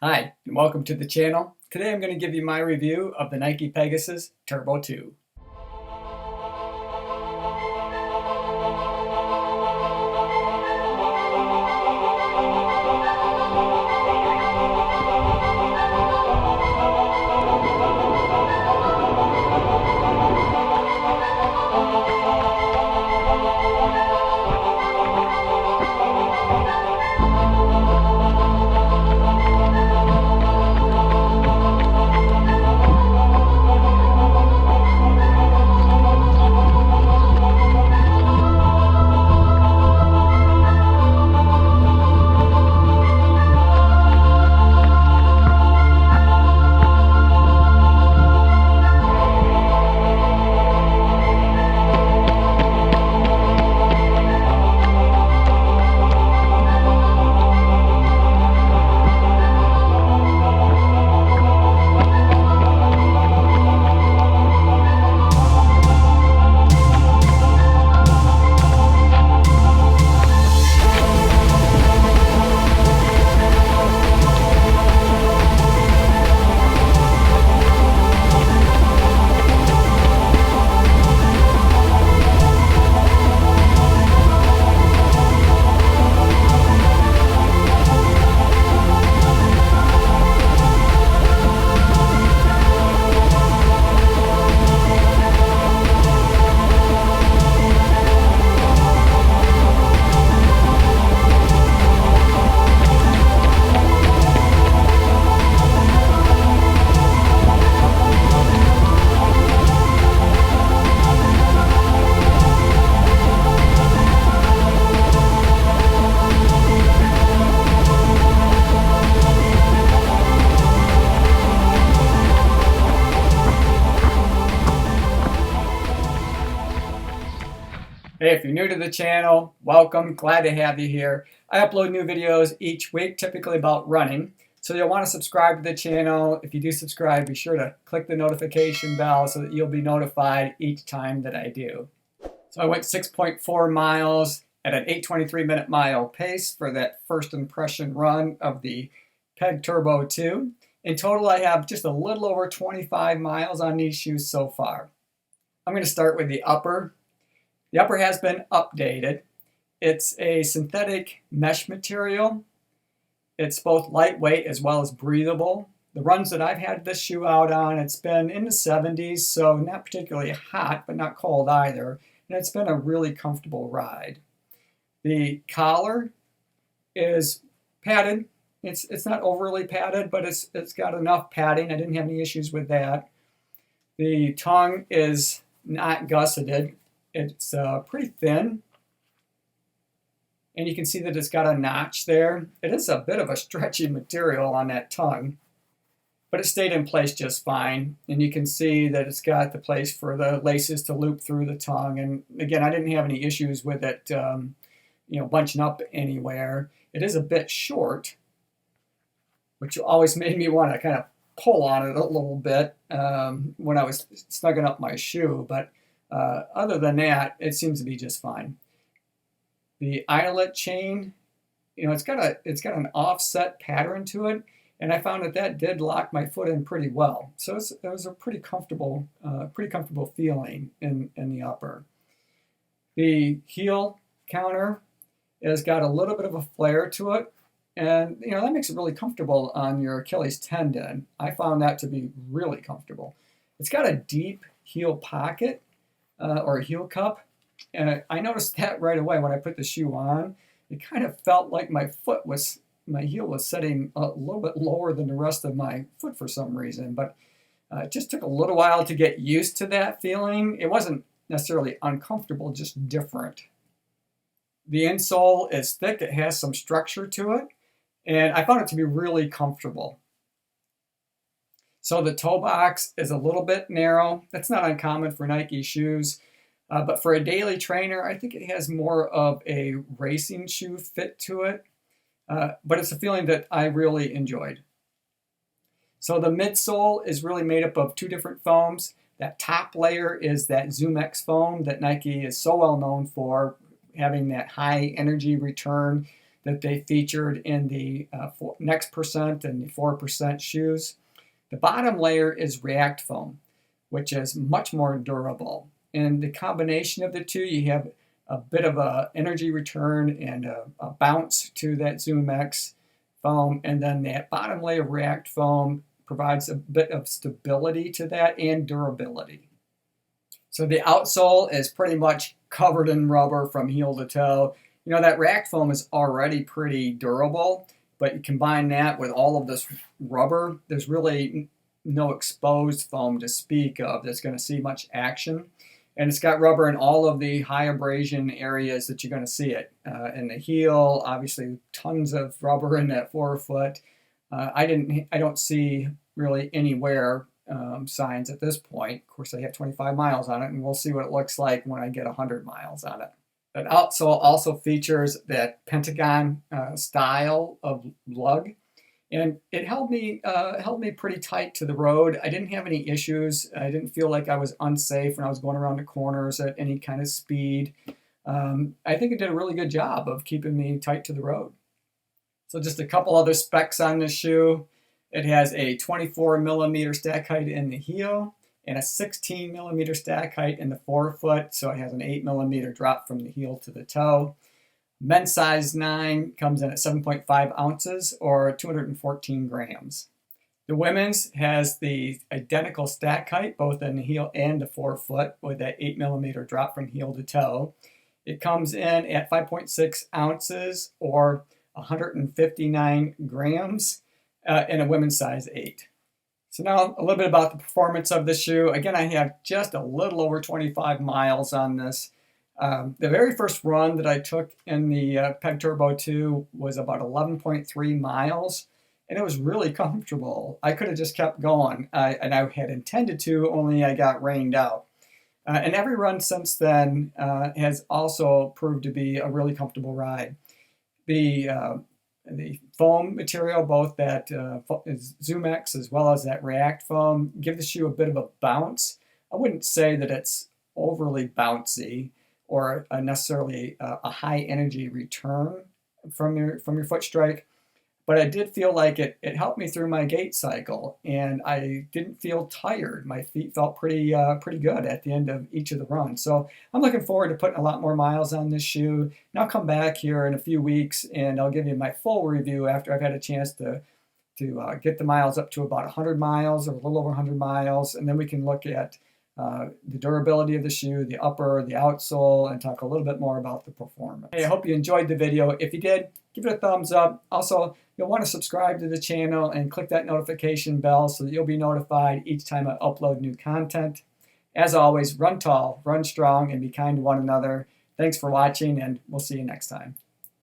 Hi, and welcome to the channel. Today I'm going to give you my review of the Nike Pegasus Turbo 2. Hey, if you're new to the channel, welcome. Glad to have you here. I upload new videos each week, typically about running. So you'll want to subscribe to the channel. If you do subscribe, be sure to click the notification bell so that you'll be notified each time that I do. So I went 6.4 miles at an 8:23 mile pace for that first impression run of the Peg Turbo 2. In total, I have just a little over 25 miles on these shoes so far. I'm going to start with the upper. The upper has been updated. It's a synthetic mesh material. It's both lightweight as well as breathable. The runs that I've had this shoe out on, it's been in the 70s, so not particularly hot, but not cold either. And it's been a really comfortable ride. The collar is padded. It's not overly padded, but it's got enough padding. I didn't have any issues with that. The tongue is not gusseted. It's pretty thin, and you can see that it's got a notch there. It is a bit of a stretchy material on that tongue, but it stayed in place just fine. And you can see that it's got the place for the laces to loop through the tongue. And again, I didn't have any issues with it, bunching up anywhere. It is a bit short, which always made me want to kind of pull on it a little bit when I was snugging up my shoe, but other than that, it seems to be just fine. The eyelet chain, it's got an offset pattern to it, and I found that did lock my foot in pretty well. So it was a pretty comfortable feeling in the upper. The heel counter has got a little bit of a flare to it, and that makes it really comfortable on your Achilles tendon. I found that to be really comfortable. It's got a deep heel pocket. Or a heel cup, and I noticed that right away when I put the shoe on. It kind of felt like my heel was sitting a little bit lower than the rest of my foot for some reason, but it just took a little while to get used to that feeling. It wasn't necessarily uncomfortable, just different. The insole is thick, it has some structure to it, and I found it to be really comfortable. So the toe box is a little bit narrow. That's not uncommon for Nike shoes. But for a daily trainer, I think it has more of a racing shoe fit to it. But it's a feeling that I really enjoyed. So the midsole is really made up of two different foams. That top layer is that ZoomX foam that Nike is so well known for, having that high energy return that they featured in the next percent and the 4% shoes. The bottom layer is React foam, which is much more durable. And the combination of the two, you have a bit of a energy return and a bounce to that ZoomX foam, and then that bottom layer of React foam provides a bit of stability to that and durability. So the outsole is pretty much covered in rubber from heel to toe. You know, that React foam is already pretty durable, but you combine that with all of this rubber, there's really no exposed foam to speak of that's going to see much action. And it's got rubber in all of the high abrasion areas that you're going to see it. In the heel, obviously tons of rubber in that forefoot. I don't see really any wear signs at this point. Of course, I have 25 miles on it, and we'll see what it looks like when I get 100 miles on it. That outsole also features that pentagon style of lug, and it held me pretty tight to the road. I didn't have any issues. I didn't feel like I was unsafe when I was going around the corners at any kind of speed. I think it did a really good job of keeping me tight to the road. So just a couple other specs on this shoe. It has a 24 millimeter stack height in the heel and a 16 millimeter stack height in the forefoot. So it has an 8 millimeter drop from the heel to the toe. Men's size 9 comes in at 7.5 ounces or 214 grams. The women's has the identical stack height, both in the heel and the forefoot, with that 8 millimeter drop from heel to toe. It comes in at 5.6 ounces or 159 grams in a women's size 8. So now a little bit about the performance of the shoe. Again, I have just a little over 25 miles on this. The very first run that I took in the Peg Turbo 2 was about 11.3 miles, and it was really comfortable. I could have just kept going, and I had intended to, only I got rained out. And every run since then has also proved to be a really comfortable ride. The foam material, both that ZoomX as well as that React foam, give the shoe a bit of a bounce. I wouldn't say that it's overly bouncy or necessarily a high energy return from your foot strike, but I did feel like it helped me through my gait cycle, and I didn't feel tired. My feet felt pretty good at the end of each of the runs. So I'm looking forward to putting a lot more miles on this shoe. And I'll come back here in a few weeks and I'll give you my full review after I've had a chance to get the miles up to about 100 miles or a little over 100 miles, and then we can look at the durability of the shoe, the upper, the outsole, and talk a little bit more about the performance. Hey, I hope you enjoyed the video. If you did, give it a thumbs up. Also, you'll want to subscribe to the channel and click that notification bell so that you'll be notified each time I upload new content. As always, run tall, run strong, and be kind to one another. Thanks for watching, and we'll see you next time.